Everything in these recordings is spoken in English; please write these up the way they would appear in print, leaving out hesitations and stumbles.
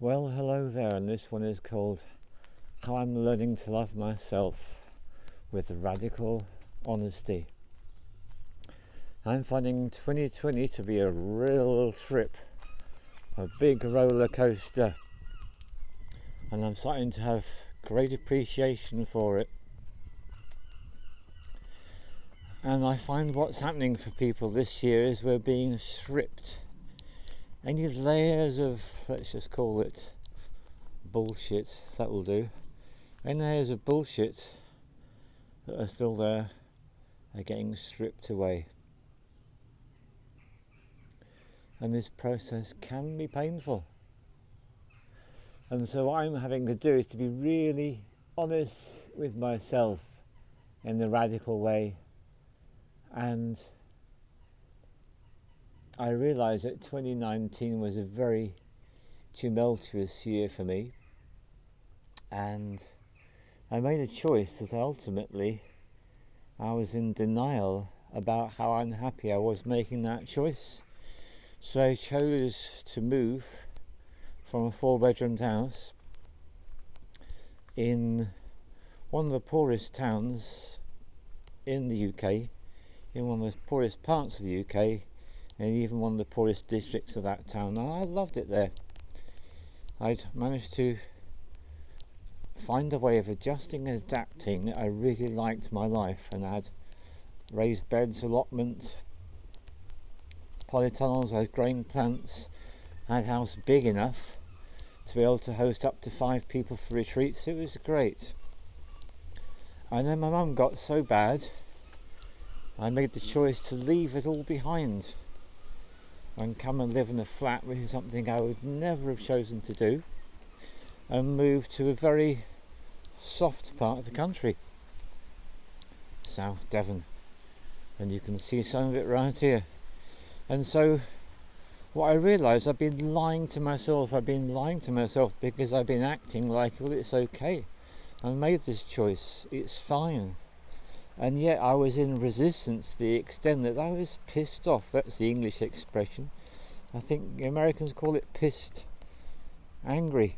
Well, hello there, and this one is called How I'm Learning to Love Myself with Radical Honesty. I'm finding 2020 to be a real trip, a big roller coaster, and I'm starting to have great appreciation for it. And I find what's happening for people this year is we're being stripped. Any layers of, let's just call it bullshit, that will do. Any layers of bullshit that are still there are getting stripped away. And this process can be painful. And so what I'm having to do is to be really honest with myself in a radical way. And I realised that 2019 was a very tumultuous year for me, and I made a choice that ultimately I was in denial about how unhappy I was making that choice. So I chose to move from a 4-bedroomed house in one of the poorest towns in the UK, in one of the poorest parts of the UK, and even one of the poorest districts of that town. And I loved it there. I'd managed to find a way of adjusting and adapting. I really liked my life, and I had raised beds, allotment, polytunnels, I had grain plants, I had a house big enough to be able to host up to 5 people for retreats. It was great. And then my mum got so bad, I made the choice to leave it all behind and come and live in a flat, which is something I would never have chosen to do, and move to a very soft part of the country, South Devon, and you can see some of it right here. And so what I realised, I've been lying to myself because I've been acting like, well, it's okay, I made this choice, it's fine. And yet I was in resistance to the extent that I was pissed off. That's the English expression. I think the Americans call it pissed, angry,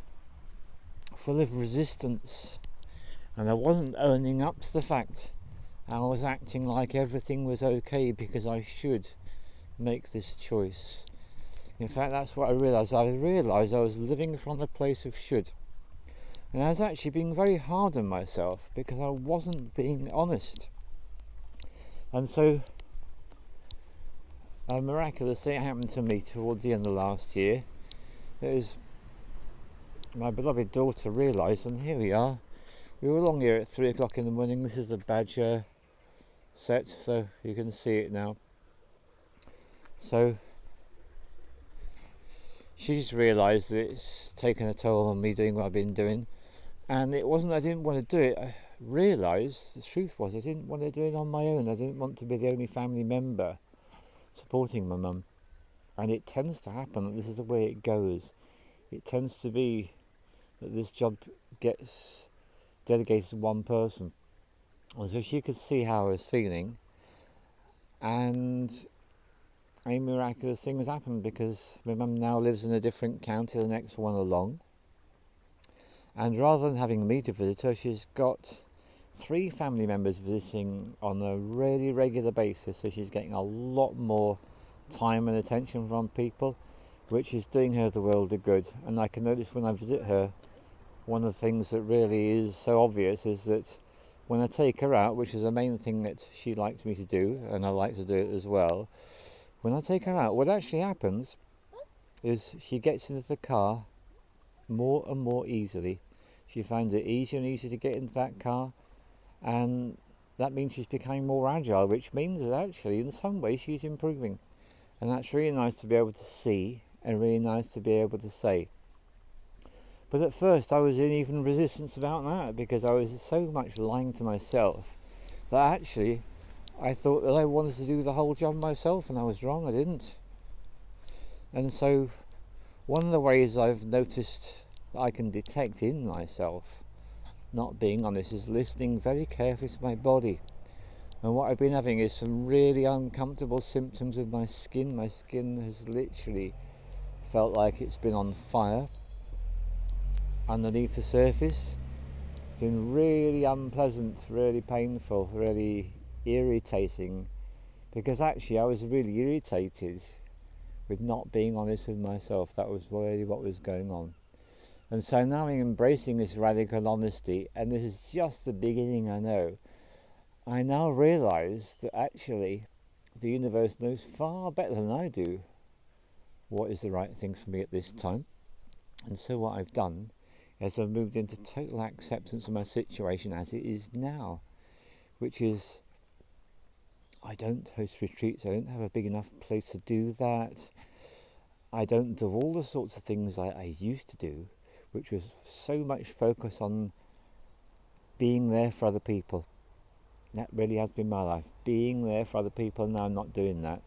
full of resistance. And I wasn't owning up to the fact. I was acting like everything was okay because I should make this choice. In fact, that's what I realised. I realised I was living from a place of should. And I was actually being very hard on myself because I wasn't being honest. And so a miraculous thing happened to me towards the end of last year. It was my beloved daughter realised, and here we are. We were along here at 3 o'clock in the morning. This is a badger set, so you can see it now. So she's realised that it's taken a toll on me doing what I've been doing. And it wasn't I didn't want to do it. I realised the truth was I didn't want to do it on my own. I didn't want to be the only family member supporting my mum. And it tends to happen that this is the way it goes. It tends to be that this job gets delegated to one person. And so she could see how I was feeling, and a miraculous thing has happened because my mum now lives in a different county, the next one along. And rather than having me to visit her, she's got 3 family members visiting on a really regular basis. So she's getting a lot more time and attention from people, which is doing her the world of good. And I can notice when I visit her, one of the things that really is so obvious is that when I take her out, which is the main thing that she likes me to do, and I like to do it as well, when I take her out, what actually happens is she gets into the car more and more easily. She finds it easier and easier to get into that car, and that means she's becoming more agile, which means that actually in some ways she's improving. And that's really nice to be able to see and really nice to be able to say. But at first I was in even resistance about that because I was so much lying to myself that actually I thought that I wanted to do the whole job myself, and I was wrong, I didn't. And so one of the ways I've noticed that I can detect in myself not being honest is listening very carefully to my body. And what I've been having is some really uncomfortable symptoms with my skin. My skin has literally felt like it's been on fire. underneath the surface. It's been really unpleasant, really painful, really irritating, because actually I was really irritated with not being honest with myself. That was really what was going on. And so now I'm embracing this radical honesty, and this is just the beginning, I know. I now realise that actually the universe knows far better than I do what is the right thing for me at this time. And so what I've done is I've moved into total acceptance of my situation as it is now, which is I don't host retreats, I don't have a big enough place to do that. I don't do all the sorts of things I used to do, which was so much focus on being there for other people. That really has been my life, being there for other people. Now I'm not doing that.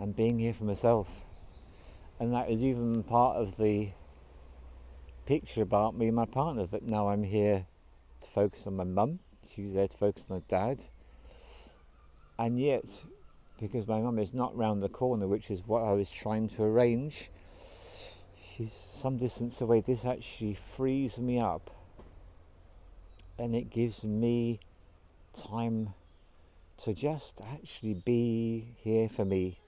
I'm being here for myself. And that is even part of the picture about me and my partner, that now I'm here to focus on my mum, she's there to focus on her dad. And yet, because my mum is not round the corner, which is what I was trying to arrange, she's some distance away, this actually frees me up. And it gives me time to just actually be here for me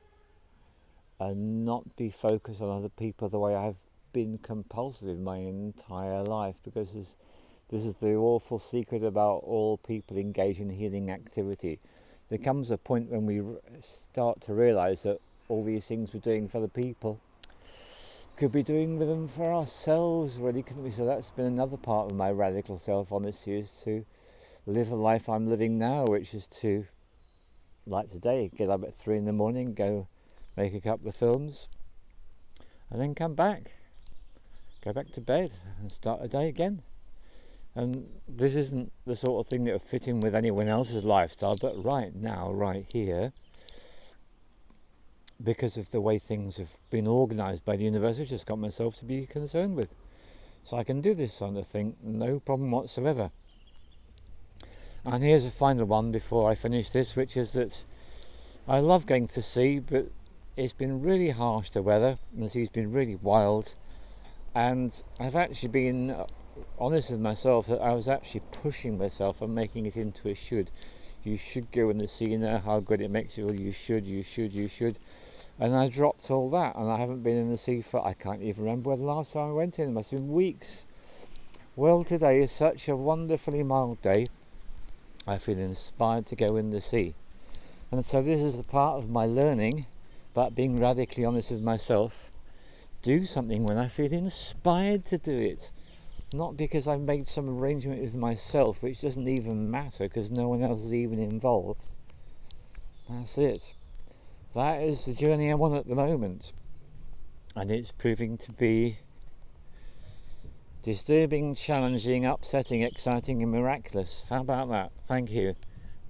and not be focused on other people the way I've been compulsive in my entire life, because this is the awful secret about all people engaged in healing activity. There comes a point when we start to realise that all these things we're doing for other people could be doing with them for ourselves, really, couldn't we? So that's been another part of my radical self-honesty, is to live the life I'm living now, which is to, like today, get up at 3 a.m, go make a couple of films, and then come back, go back to bed and start a day again. And this isn't the sort of thing that would fit in with anyone else's lifestyle, but right now, right here, because of the way things have been organised by the universe, I've just got myself to be concerned with. So I can do this sort of thing, no problem whatsoever. And here's a final one before I finish this, which is that I love going to sea, but it's been really harsh, the weather, and the sea's been really wild. And I've actually been honest with myself that I was actually pushing myself and making it into a should. You should go in the sea, you know how good it makes you feel, you should. And I dropped all that, and I haven't been in the sea for, I can't even remember where the last time I went in, it must have been weeks. Well, today is such a wonderfully mild day, I feel inspired to go in the sea. And so this is a part of my learning about being radically honest with myself. Do something when I feel inspired to do it. Not because I've made some arrangement with myself, which doesn't even matter because no one else is even involved. That's it. That is the journey I'm on at the moment. And it's proving to be disturbing, challenging, upsetting, exciting and miraculous. How about that? Thank you.